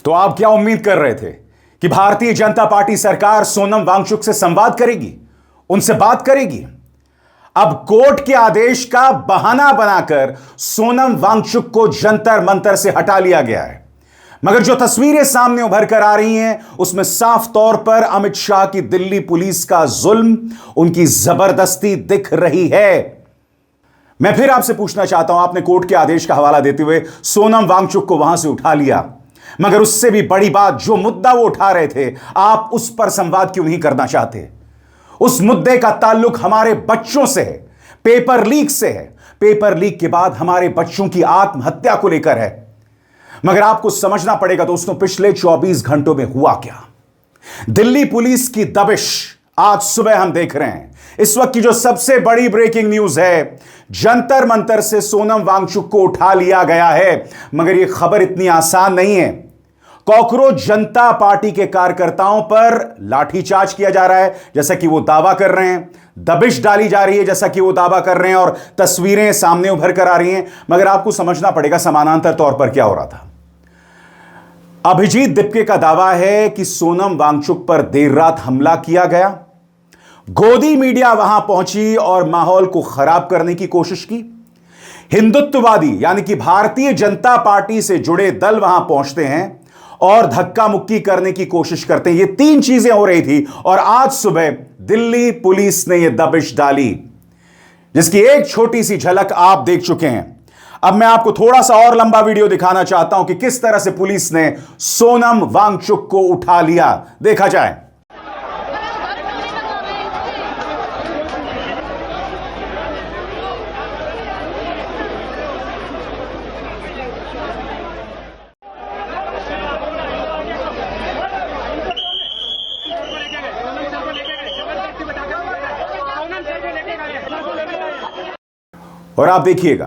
तो आप क्या उम्मीद कर रहे थे कि भारतीय जनता पार्टी सरकार सोनम वांगचुक से संवाद करेगी, उनसे बात करेगी? अब कोर्ट के आदेश का बहाना बनाकर सोनम वांगचुक को जंतर मंतर से हटा लिया गया है। मगर जो तस्वीरें सामने उभर कर आ रही हैं, उसमें साफ तौर पर अमित शाह की दिल्ली पुलिस का जुल्म, उनकी जबरदस्ती दिख रही है। मैं फिर आपसे पूछना चाहता हूं, आपने कोर्ट के आदेश का हवाला देते हुए सोनम वांगचुक को वहां से उठा लिया, मगर उससे भी बड़ी बात, जो मुद्दा वो उठा रहे थे, आप उस पर संवाद क्यों नहीं करना चाहते? उस मुद्दे का ताल्लुक हमारे बच्चों से है, पेपर लीक से है। पेपर लीक के बाद हमारे बच्चों की आत्महत्या को लेकर है। मगर आपको समझना पड़ेगा दोस्तों, पिछले 24 घंटों में हुआ क्या। दिल्ली पुलिस की दबिश आज सुबह हम देख रहे हैं। इस वक्त की जो सबसे बड़ी ब्रेकिंग न्यूज है, जंतर मंतर से सोनम वांगचुक को उठा लिया गया है। मगर यह खबर इतनी आसान नहीं है। कॉकरोच जनता पार्टी के कार्यकर्ताओं पर लाठीचार्ज किया जा रहा है, जैसा कि वो दावा कर रहे हैं। दबिश डाली जा रही है, जैसा कि वो दावा कर रहे हैं, और तस्वीरें सामने उभर कर आ रही हैं। मगर आपको समझना पड़ेगा समानांतर तौर पर क्या हो रहा था। अभिजीत दिप्के का दावा है कि सोनम वांगचुक पर देर रात हमला किया गया। गोदी मीडिया वहां पहुंची और माहौल को खराब करने की कोशिश की। हिंदुत्ववादी यानी कि भारतीय जनता पार्टी से जुड़े दल वहां पहुंचते हैं और धक्का मुक्की करने की कोशिश करते हैं। ये तीन चीजें हो रही थी और आज सुबह दिल्ली पुलिस ने यह दबिश डाली, जिसकी एक छोटी सी झलक आप देख चुके हैं। अब मैं आपको थोड़ा सा और लंबा वीडियो दिखाना चाहता हूं कि किस तरह से पुलिस ने सोनम वांगचुक को उठा लिया। देखा जाए। और आप देखिएगा,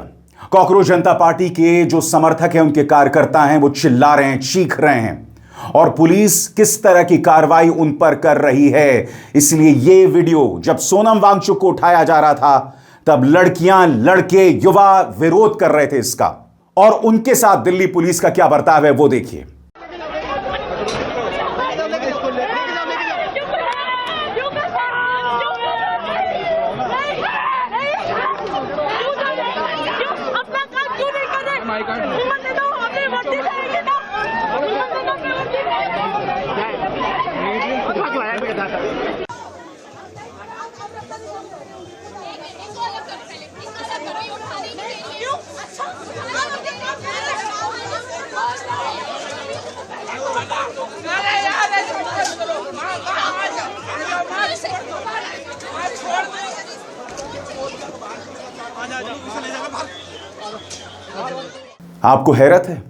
कॉकरोच जनता पार्टी के जो समर्थक हैं, उनके कार्यकर्ता हैं, वो चिल्ला रहे हैं, चीख रहे हैं, और पुलिस किस तरह की कार्रवाई उन पर कर रही है। इसलिए ये वीडियो जब सोनम वांगचुक को उठाया जा रहा था, तब लड़कियां, लड़के, युवा विरोध कर रहे थे इसका, और उनके साथ दिल्ली पुलिस का क्या बर्ताव है वो देखिए। आपको हैरत है?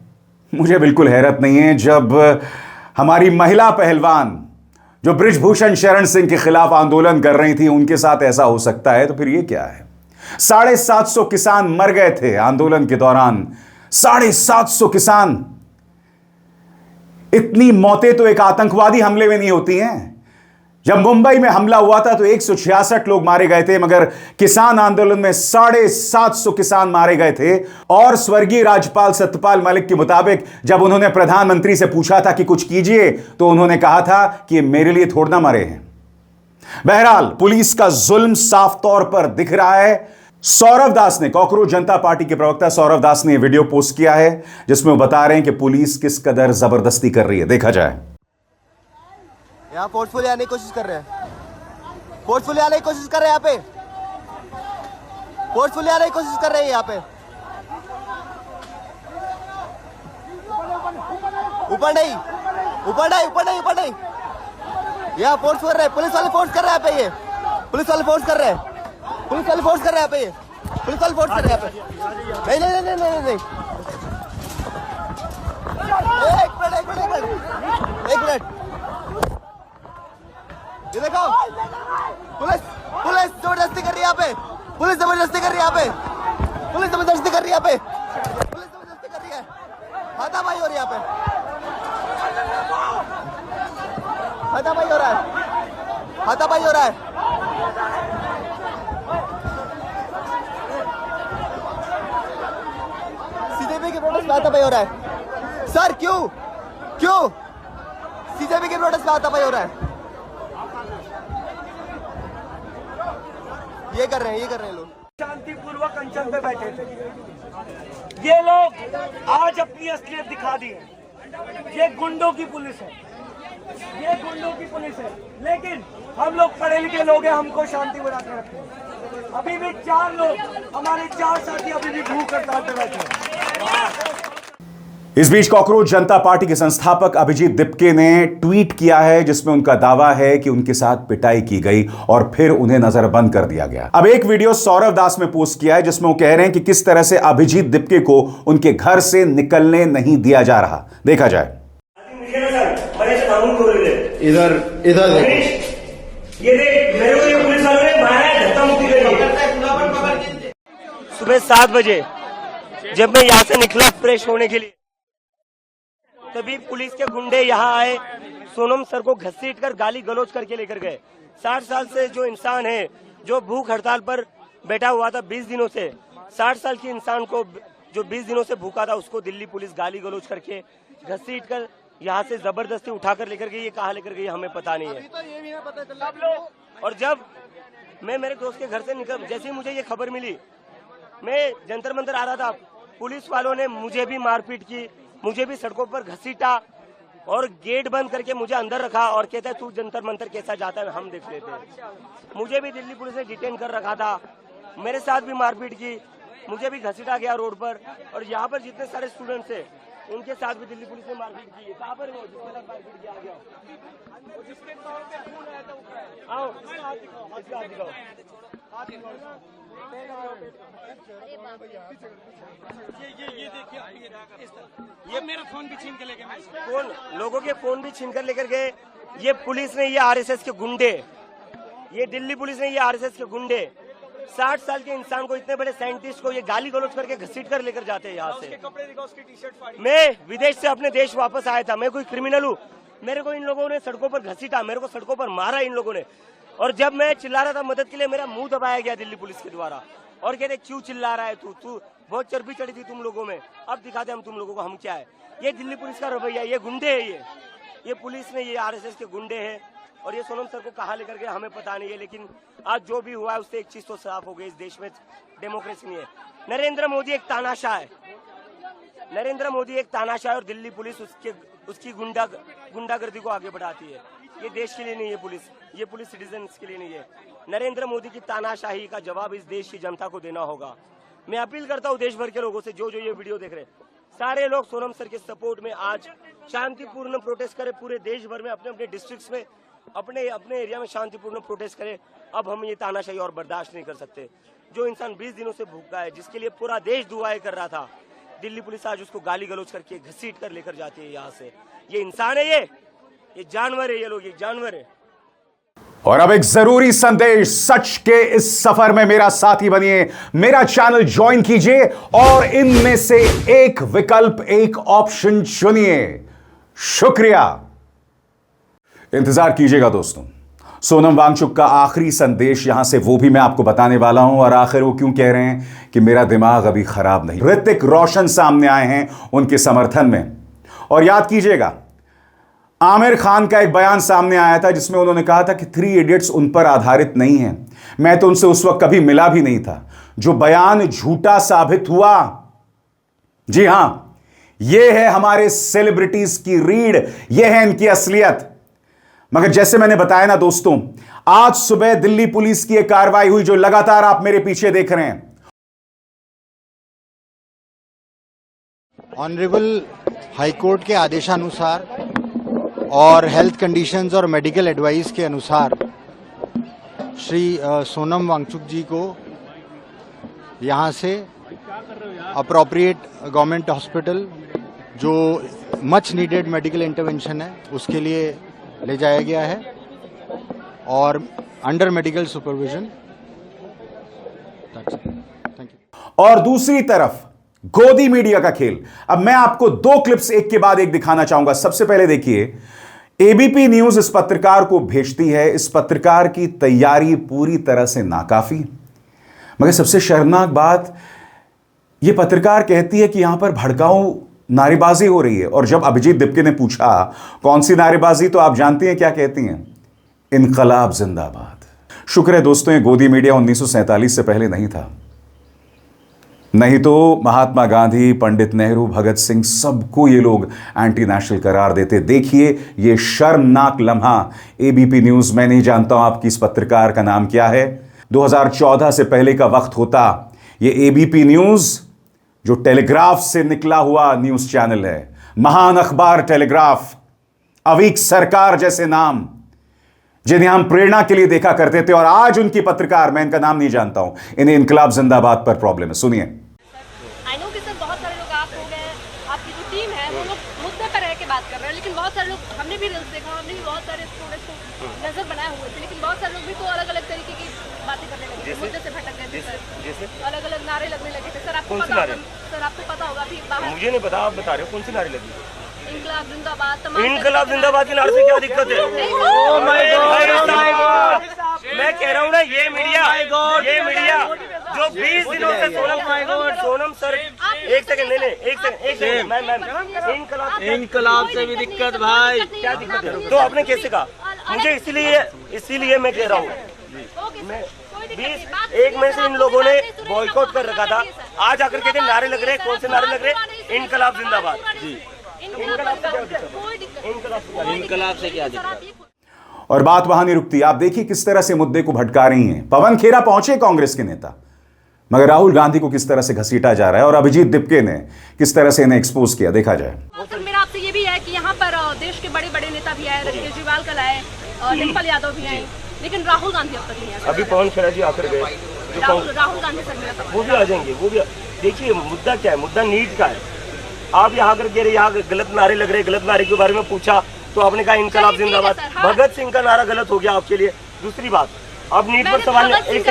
मुझे बिल्कुल हैरत नहीं है। जब हमारी महिला पहलवान जो बृजभूषण शरण सिंह के खिलाफ आंदोलन कर रही थी, उनके साथ ऐसा हो सकता है, तो फिर ये क्या है। 750 किसान मर गए थे आंदोलन के दौरान। 750 किसान। इतनी मौतें तो एक आतंकवादी हमले में नहीं होती हैं। जब मुंबई में हमला हुआ था तो 166 लोग मारे गए थे, मगर किसान आंदोलन में 750 किसान मारे गए थे। और स्वर्गीय राज्यपाल सत्यपाल मलिक के मुताबिक जब उन्होंने प्रधानमंत्री से पूछा था कि कुछ कीजिए, तो उन्होंने कहा था कि मेरे लिए थोड़ा ना मरे हैं। बहरहाल पुलिस का जुल्म साफ तौर पर दिख रहा है। सौरव दास ने, कॉकरोच जनता पार्टी के प्रवक्ता सौरव दास ने वीडियो पोस्ट किया है, जिसमें वो बता रहे हैं कि पुलिस किस कदर जबरदस्ती कर रही है। देखा जाए। यहाँ फोर्सफुली आने की कोशिश कर रहे हैं, फोर्सफुली आने की कोशिश कर रहे हैं, यहाँ पे फोर्सफुली आने की कोशिश कर रहे हैं। यहाँ पे ऊपर नहीं, ऊपर नहीं, ऊपर नहीं, ऊपर नहीं। यहाँ फोर्स कर रहे हैं, पुलिस वाले फोर्स कर रहे हैं यहाँ पे। ये पुलिस वाले फोर्स कर रहे हैं, पुलिस वाले फोर्स कर रहे हैं यहाँ पे। ये पुलिस वाले फोर्स कर रहे हैं यहाँ पे। नहीं नहीं नहीं नहीं नहीं, एक मिनट, एक मिनट, एक मिनट, एक मिनट। ये देखो, पुलिस पुलिस जबरदस्ती कर रही है यहाँ पे, पुलिस जबरदस्ती कर रही है यहाँ पे, पुलिस जबरदस्ती कर रही है यहाँ पे, पुलिस जबरदस्ती कर रही है। हाथापाई हो रही है यहाँ पे, हाथापाई हो रहा है, हाथापाई हो रहा है। सीजेपी के प्रोटेस्ट में हाथापाई हो रहा है। सर क्यों क्यों सीजेपी के प्रोटेस्ट में हाथापाई हो रहा है? ये कर रहे हैं लोग। शांतिपूर्वक अनशन पे बैठे थे। ये लोग आज अपनी असलियत दिखा दी है। ये गुंडों की पुलिस है, ये गुंडों की पुलिस है। लेकिन हम लोग पढ़े लिखे लोग हैं, हमको शांति बना के रखते हैं। अभी भी 4 लोग, हमारे 4 साथी अभी भी भूख हड़ताल पे बैठे हैं। इस बीच कॉकरोच जनता पार्टी के संस्थापक अभिजीत दिपके ने ट्वीट किया है जिसमें उनका दावा है कि उनके साथ पिटाई की गई और फिर उन्हें नजरबंद कर दिया गया। अब एक वीडियो सौरव दास में पोस्ट किया है जिसमें वो कह रहे हैं कि किस तरह से अभिजीत दिपके को उनके घर से निकलने नहीं दिया जा रहा। देखा जाए। इधर इधर ये देख, मेरे को ये पुलिस वालों ने मारा है, धक्का मुक्की करी। सुबह 7 बजे जब मैं यहाँ से निकला फ्रेश होने के लिए, तभी पुलिस के गुंडे यहाँ आए, सोनम सर को घसीट कर गाली गलौज करके लेकर गए। 60 साल से जो इंसान है, जो भूख हड़ताल पर बैठा हुआ था 20 दिनों से, 60 साल के इंसान को जो 20 दिनों से भूखा था, उसको दिल्ली पुलिस गाली गलौज करके घसीट कर यहाँ से जबरदस्ती उठाकर लेकर गई। ये कहाँ लेकर गई हमें पता नहीं है। और जब मैं मेरे दोस्त के घर से निकल, जैसे ही मुझे ये खबर मिली, मैं जंतर मंतर आ रहा था, पुलिस वालों ने मुझे भी मारपीट की, मुझे भी सड़कों पर घसीटा और गेट बंद करके मुझे अंदर रखा और कहता है तू जंतर मंतर कैसा जाता है हम देख लेते हैं। मुझे भी दिल्ली पुलिस ने डिटेन कर रखा था, मेरे साथ भी मारपीट की, मुझे भी घसीटा गया रोड पर। और यहाँ पर जितने सारे स्टूडेंट्स हैं उनके साथ भी दिल्ली पुलिस ने मारपीट की है। कहाँ पर वो जिसके साथ मारपीट किया गया? आओ, इसका हाथ दिखाओ। ये देखिए, ये मेरा फोन भी छीन के ले गए। फोन, लोगों के फोन भी छीन कर लेकर गए। ये पुलिस ने, ये आरएसएस के गुंडे, ये दिल्ली पुलिस ने, ये आरएसएस के गुंडे 60 साल के इंसान को, इतने बड़े साइंटिस्ट को ये गाली गलौज करके घसीट कर लेकर जाते हैं यहाँ से। कपड़े दिखाओ, उसकी टी-शर्ट फाड़ी। मैं विदेश से अपने देश वापस आया था, मैं कोई क्रिमिनल हूँ? मेरे को इन लोगों ने सड़कों पर घसीटा, मेरे को सड़कों पर मारा इन लोगों ने। और जब मैं चिल्ला रहा था मदद के लिए, मेरा मुंह दबाया गया दिल्ली पुलिस के द्वारा और कहते क्यों चिल्ला रहा है तू बहुत चर्बी चढ़ी थी तुम लोगों में, अब दिखाते हम तुम लोगों को हम क्या है। ये दिल्ली पुलिस का रवैया, ये गुंडे है, ये पुलिस ने, ये आरएसएस के गुंडे हैं। और ये सोनम सर को कहाँ लेकर गए हमें पता नहीं है, लेकिन आज जो भी हुआ है उससे एक चीज तो साफ हो गई, इस देश में डेमोक्रेसी नहीं है। नरेंद्र मोदी एक तानाशाह है, नरेंद्र मोदी एक तानाशाह है और दिल्ली पुलिस उसकी गुंडागर्दी को आगे बढ़ाती है। ये देश के लिए नहीं है पुलिस, ये पुलिस सिटीजन्स के लिए नहीं है। नरेंद्र मोदी की तानाशाही का जवाब इस देश की जनता को देना होगा। मैं अपील करता हूँ देश भर के लोगों से, जो जो ये वीडियो देख रहे हैं, सारे लोग सोनम सर के सपोर्ट में आज शांतिपूर्ण प्रोटेस्ट करें। पूरे देश भर में अपने अपने डिस्ट्रिक्ट्स में, अपने अपने एरिया में शांतिपूर्ण प्रोटेस्ट करें। अब हम ये तानाशाही और बर्दाश्त नहीं कर सकते। जो इंसान 20 दिनों से भूखा है, जिसके लिए पूरा देश दुआएं कर रहा था, दिल्ली पुलिस आज उसको गाली गलौज करके घसीट कर लेकर जाती है यहाँ से। ये इंसान है, ये जानवर है, ये लोग ये जानवर है। और अब एक जरूरी संदेश, सच के इस सफर में मेरा साथी बनिए, मेरा चैनल ज्वाइन कीजिए और इनमें से एक विकल्प, एक ऑप्शन चुनिए। शुक्रिया। इंतजार कीजिएगा दोस्तों, सोनम वांगचुक का आखिरी संदेश यहां से वो भी मैं आपको बताने वाला हूं। और आखिर वो क्यों कह रहे हैं कि मेरा दिमाग अभी खराब नहीं। ऋतिक रोशन सामने आए हैं उनके समर्थन में। और याद कीजिएगा, आमिर खान का एक बयान सामने आया था जिसमें उन्होंने कहा था कि 3 इडियट्स उन पर आधारित नहीं है। मैं तो उनसे उस वक्त कभी मिला भी नहीं था। जो बयान झूठा साबित हुआ, जी हां, यह है हमारे सेलिब्रिटीज की रीढ़, यह है इनकी असलियत। मगर जैसे मैंने बताया ना दोस्तों, आज सुबह दिल्ली पुलिस की एक कार्रवाई हुई जो लगातार आप मेरे पीछे देख रहे हैं। ऑनरेबल हाईकोर्ट के आदेशानुसार और हेल्थ कंडीशंस और मेडिकल एडवाइस के अनुसार श्री सोनम वांगचुक जी को यहाँ से अप्रोप्रिएट गवर्नमेंट हॉस्पिटल, जो मच नीडेड मेडिकल इंटरवेंशन है, उसके लिए ले जाया गया है और under medical supervision. Thank you. और दूसरी तरफ गोदी मीडिया का खेल। अब मैं आपको 2 क्लिप्स एक के बाद एक दिखाना चाहूंगा। सबसे पहले देखिए, एबीपी न्यूज इस पत्रकार को भेजती है। इस पत्रकार की तैयारी पूरी तरह से नाकाफी। मगर सबसे शर्मनाक बात, यह पत्रकार कहती है कि यहां पर भड़काऊ नारेबाजी हो रही है। और जब अभिजीत दिपके ने पूछा कौन सी नारेबाजी, तो आप जानती हैं क्या कहती हैं? इनकलाब जिंदाबाद। शुक्र है दोस्तों, ये गोदी मीडिया 1947 से पहले नहीं था, नहीं तो महात्मा गांधी, पंडित नेहरू, भगत सिंह, सबको ये लोग एंटी नेशनल करार देते। देखिए ये शर्मनाक लम्हा एबीपी न्यूज। मैं नहीं जानता हूं आपकी इस पत्रकार का नाम क्या है। 2014 से पहले का वक्त होता, ये एबीपी न्यूज जो टेलीग्राफ से निकला हुआ न्यूज चैनल है, महान अखबार टेलीग्राफ, अवीक सरकार जैसे नाम जिन्हें हम प्रेरणा के लिए देखा करते थे, और आज उनकी पत्रकार, मैं इनका नाम नहीं जानता हूं, इन्हें इनकलाब जिंदाबाद पर प्रॉब्लम है। सुनिए। आई नो कि सर बहुत सारे लोग आप हो गए, आपकी जो टीम है वो लोग मुद्दे पर रह के बात कर रहे हैं, लेकिन बहुत सारे लोग, हमने भी रील्स देखा, हमने भी बहुत सारे स्टूडेंट्स को नजर बनाए हुए थे, लेकिन बहुत सारे लोग भी तो अलग अलग तरीके की बातें करने लगे थे, मुद्दे से भटक गए थे सर, अलग अलग नारे लगने लगे थे। सर आपको पता होगा, सर आपको पता होगा अभी बाहर, मुझे नहीं पता, आप बता रहे हो कौन सी नारे लगी? इनकलाब जिंदाबाद, तमाम इनकलाब जिंदाबाद के नारे से क्या दिक्कत है? मैं कह रहा हूँ ना, ये मीडिया जो 20 दिनों से सोनम सर, एक सेकंड, एक सेकंड, मैं इनकलाब से भी दिक्कत भाई, क्या दिक्कत है? तो आपने कैसे कहा? मुझे इसीलिए मैं कह रहा हूँ, 1 महीने से इन लोगों ने बॉयकॉट कर रखा था, आज आकर कहते नारे लग रहे हैं। कौन से नारे लग रहे हैं? इनकलाब जिंदाबाद। जी, इनकलाब से क्या दिक्कत? और बात वहां नहीं रुकती। आप देखिए किस तरह से मुद्दे को भटका रही हैं। पवन खेरा पहुंचे कांग्रेस के नेता, मगर राहुल गांधी को किस तरह से घसीटा जा रहा है, और अभिजीत दिपके ने किस तरह से इन्हें एक्सपोज किया, देखा जाए। सर मेरा आपसे ये भी है कि यहाँ पर देश के बड़े बड़े नेता भी आए, केजरीवाल कल आए, डिम्पल यादव भी आए, लेकिन राहुल गांधी अब तक नहीं आए। अभी पवन खेरा जी आकर गए, राहुल गांधी सर मेरा वो भी आ जाएंगे, वो भी। देखिए मुद्दा क्या है, मुद्दा नीट का है। आप यहाँ कर कह रहे यहाँ गलत नारे लग रहे, गलत नारे के बारे में पूछा तो आपने कहा इनकलाब जिंदाबाद। भगत सिंह का नारा गलत हो गया आपके लिए। दूसरी बात, अब नीट पर सवाल, एक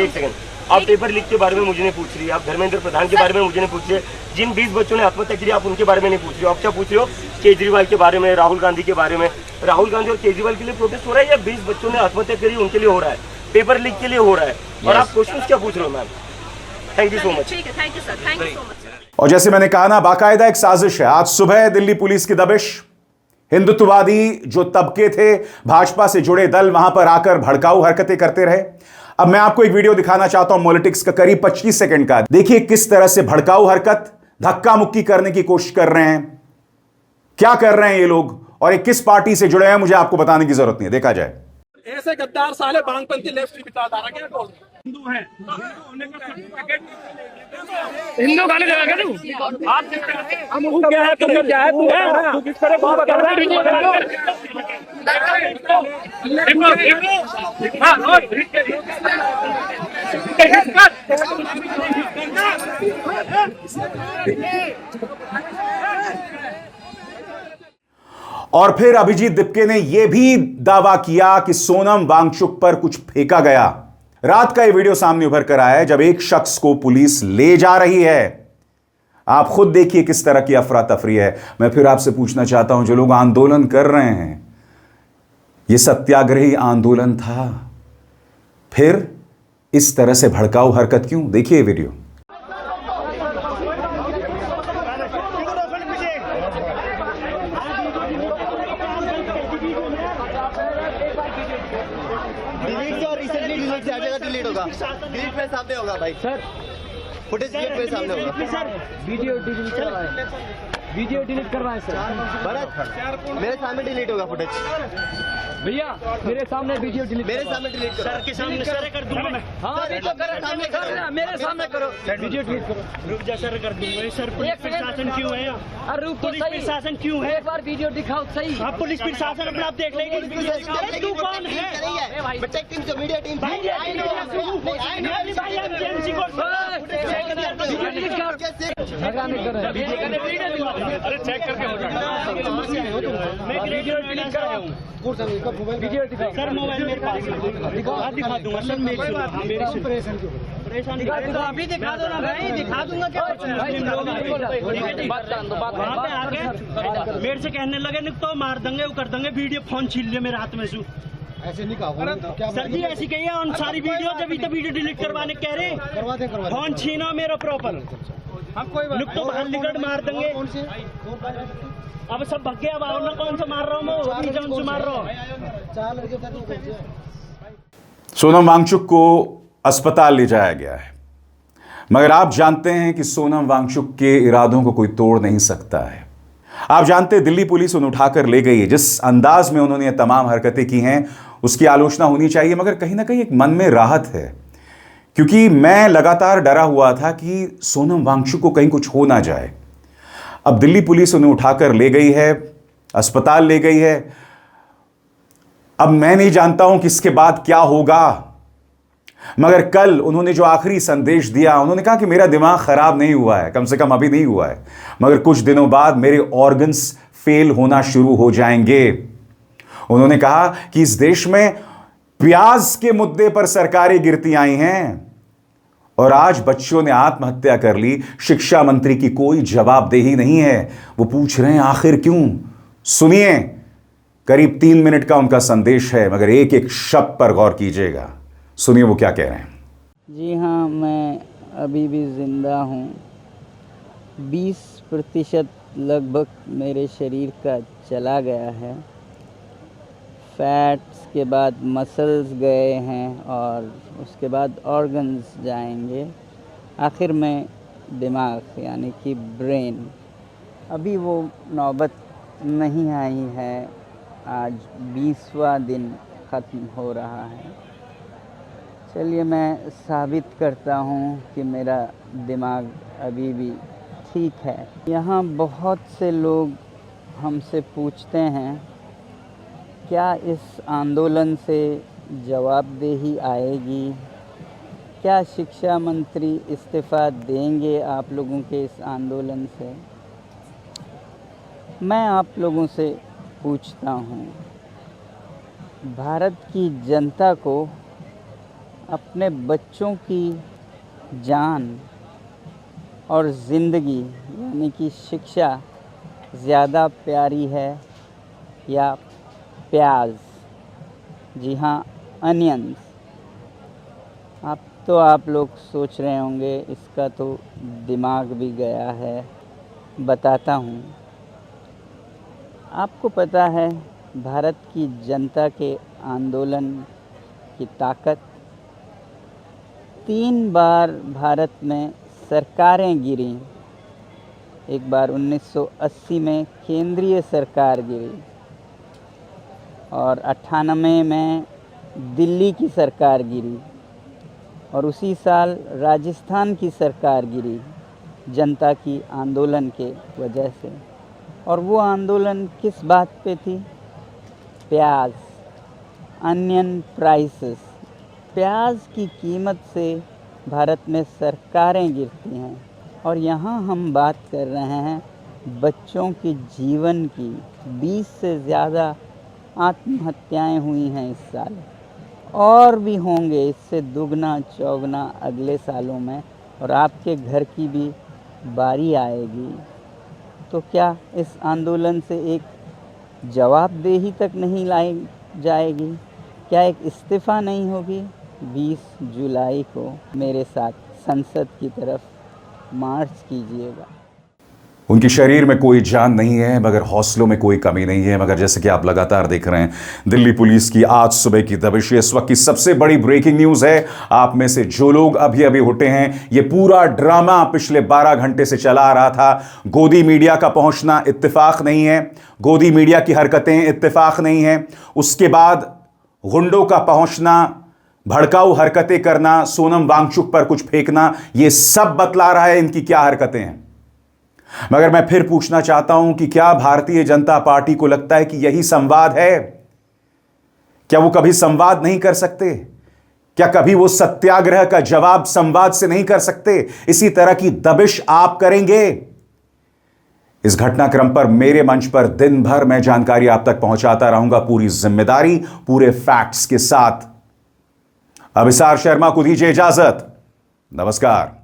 सेकंड, आप पेपर लीक के बारे में मुझे नहीं पूछ रही, आप धर्मेंद्र प्रधान के बारे में मुझे नहीं पूछ रहे, जिन 20 बच्चों ने आत्महत्या की आप उनके बारे में नहीं पूछ रहे हो। आप क्या पूछ रहे हो? केजरीवाल के बारे में, राहुल गांधी के बारे में। राहुल गांधी और केजरीवाल के लिए प्रोटेस्ट हो रहा है या 20 बच्चों ने आत्महत्या करी उनके लिए हो रहा है? पेपर लीक के लिए हो रहा है। और आप क्वेश्चन क्या पूछ रहे हो ma'am? Thank you so much. Thank you sir, thank you so much. और जैसे मैंने कहा ना, बाकायदा एक साजिश है। आज सुबह दिल्ली पुलिस की दबिश, हिंदुत्ववादी जो तबके थे, भाजपा से जुड़े दल वहां पर आकर भड़काऊ हरकतें करते रहे। अब मैं आपको एक वीडियो दिखाना चाहता हूं पॉलिटिक्स का, करीब 25 सेकंड का। देखिए किस तरह से भड़काऊ हरकत, धक्का मुक्की करने की कोशिश कर रहे हैं, क्या कर रहे हैं ये लोग, और ये किस पार्टी से जुड़े हैं, मुझे आपको बताने की जरूरत नहीं है। देखा जाए। ऐसे गद्दार साले बांगपंथी लेफ्ट विचारधारा के लोग हिंदू हैं, हिंदू गाने लगा तू, आप हम क्या है, तुम क्या है, तू है, तू किस तरह बात कर रहा है। और फिर अभिजीत दिपके ने यह भी दावा किया कि सोनम वांगचुक पर कुछ फेंका गया। रात का यह वीडियो सामने उभर कर आया है जब एक शख्स को पुलिस ले जा रही है। आप खुद देखिए किस तरह की अफरा तफरी है। मैं फिर आपसे पूछना चाहता हूं, जो लोग आंदोलन कर रहे हैं, यह सत्याग्रही आंदोलन था, फिर इस तरह से भड़काऊ हरकत क्यों? देखिए वीडियो। डिलीट होगा, डिलीट पे सामने होगा भाई सर, फुटेज डिलीट पे सामने होगा सर। वीडियो डिलीट करवाए, वीडियो डिलीट करवाए सर। भरत मेरे सामने डिलीट होगा फुटेज भैया, मेरे सामने वीडियो डिलीट, मेरे सामने डिलीट करो, सर के सामने सर कर दूंगा मैं। हां देखो कर, सामने करो, मेरे सामने करो, वीडियो डिलीट करो। रुक जा सर, कर दूंगा सर। पुलिस प्रशासन क्यों है? अरे रुक, पुलिस प्रशासन क्यों है? एक बार वीडियो दिखाओ सही। आप पुलिस प्रशासन अपना आप देख लेंगे। तू कौन है? बच्चे टीम से मीडिया टीम भाई, एमजेएमसी को वीडियो डिलीट कर, झगड़ा नहीं कर रहे हैं। अरे चेक करके हो जाएगा। मैं वीडियो डिलीट कर रहा हूं, वीडियो दिखाओ सर। मोबाइल मेरे पास है, दिखा दूंगा सर। मेरे परेशान अभी दिखा दो ना भाई, दिखा दूंगा क्या? वहाँ पे आके मेरे से कहने लगे तो मार देंगे, वो कर देंगे, वीडियो फोन छीन लिया मेरे हाथ में से। ऐसे नहीं कहा सर जी, ऐसी कही है। सारी वीडियो जब तो वीडियो डिलीट करवाने कह रहे, फोन छीना मेरा प्रॉपर। लुक तो बाहर निकट मार देंगे। अब सब भग गए, अब आओ ना, कौन सा मार रहा हूँ मैं, अपनी जान से मार रहा हूँ। सोनम वांगचुक को अस्पताल ले जाया गया है, मगर आप जानते हैं कि सोनम वांगचुक के इरादों को कोई तोड़ नहीं सकता है। आप जानते हैं दिल्ली पुलिस उन्हें उठाकर ले गई है। जिस अंदाज में उन्होंने ये तमाम हरकतें की हैं उसकी आलोचना होनी चाहिए, मगर कहीं ना कहीं एक मन में राहत है, क्योंकि मैं लगातार डरा हुआ था कि सोनम वांगचुक को कहीं कुछ हो ना जाए। अब दिल्ली पुलिस उन्हें उठाकर ले गई है, अस्पताल ले गई है। अब मैं नहीं जानता हूं कि इसके बाद क्या होगा, मगर कल उन्होंने जो आखिरी संदेश दिया, उन्होंने कहा कि मेरा दिमाग खराब नहीं हुआ है, कम से कम अभी नहीं हुआ है, मगर कुछ दिनों बाद मेरे ऑर्गन्स फेल होना शुरू हो जाएंगे। उन्होंने कहा कि इस देश में प्याज के मुद्दे पर सरकारें गिरती आई हैं और आज बच्चों ने आत्महत्या कर ली। शिक्षा मंत्री की कोई जवाबदेही नहीं है। वो पूछ रहे हैं आखिर क्यों। सुनिए, करीब 3 मिनट का उनका संदेश है, मगर एक एक शब्द पर गौर कीजिएगा। सुनिए वो क्या कह रहे हैं। जी हाँ, मैं अभी भी ज़िंदा हूँ। 20% लगभग मेरे शरीर का चला गया है। फैट्स के बाद मसल्स गए हैं और उसके बाद ऑर्गन्स जाएंगे, आखिर में दिमाग यानी कि ब्रेन। अभी वो नौबत नहीं आई है। आज 20वां दिन ख़त्म हो रहा है। चलिए मैं साबित करता हूँ कि मेरा दिमाग अभी भी ठीक है। यहाँ बहुत से लोग हमसे पूछते हैं क्या इस आंदोलन से जवाबदेही आएगी, क्या शिक्षा मंत्री इस्तीफ़ा देंगे आप लोगों के इस आंदोलन से। मैं आप लोगों से पूछता हूँ, भारत की जनता को अपने बच्चों की जान और ज़िंदगी यानी कि शिक्षा ज़्यादा प्यारी है या प्याज? जी हाँ, अनियंस। आप लोग सोच रहे होंगे इसका तो दिमाग भी गया है। बताता हूँ। आपको पता है भारत की जनता के आंदोलन की ताकत। 3 बार भारत में सरकारें गिरी। एक बार 1980 में केंद्रीय सरकार गिरी और 98 में दिल्ली की सरकार गिरी और उसी साल राजस्थान की सरकार गिरी जनता की आंदोलन के वजह से। और वो आंदोलन किस बात पे थी? प्याज, अनियन प्राइसेस। प्याज की कीमत से भारत में सरकारें गिरती हैं और यहाँ हम बात कर रहे हैं बच्चों के जीवन की। 20 से ज़्यादा आत्महत्याएं हुई हैं इस साल और भी होंगे इससे दुगना चौगना अगले सालों में, और आपके घर की भी बारी आएगी। तो क्या इस आंदोलन से एक जवाबदेही तक नहीं लाई जाएगी? क्या एक इस्तीफ़ा नहीं होगी? 20 जुलाई को मेरे साथ संसद की तरफ मार्च कीजिएगा। उनके शरीर में कोई जान नहीं है, मगर हौसलों में कोई कमी नहीं है। मगर जैसे कि आप लगातार देख रहे हैं, दिल्ली पुलिस की आज सुबह की दबिश इस वक्त की सबसे बड़ी ब्रेकिंग न्यूज है। आप में से जो लोग अभी अभी उठे हैं, ये पूरा ड्रामा पिछले 12 घंटे से चला आ रहा था। गोदी मीडिया का पहुंचना इत्तेफाक नहीं है, गोदी मीडिया की हरकतें इत्तेफाक नहीं है। उसके बाद गुंडों का पहुंचना, भड़काऊ हरकतें करना, सोनम वांगचुक पर कुछ फेंकना, यह सब बतला रहा है इनकी क्या हरकतें हैं। मगर मैं फिर पूछना चाहता हूं कि क्या भारतीय जनता पार्टी को लगता है कि यही संवाद है? क्या वो कभी संवाद नहीं कर सकते? क्या कभी वो सत्याग्रह का जवाब संवाद से नहीं कर सकते? इसी तरह की दबिश आप करेंगे? इस घटनाक्रम पर मेरे मंच पर दिन भर मैं जानकारी आप तक पहुंचाता रहूंगा, पूरी जिम्मेदारी, पूरे फैक्ट्स के साथ। अभिसार शर्मा को दीजिए इजाजत। नमस्कार।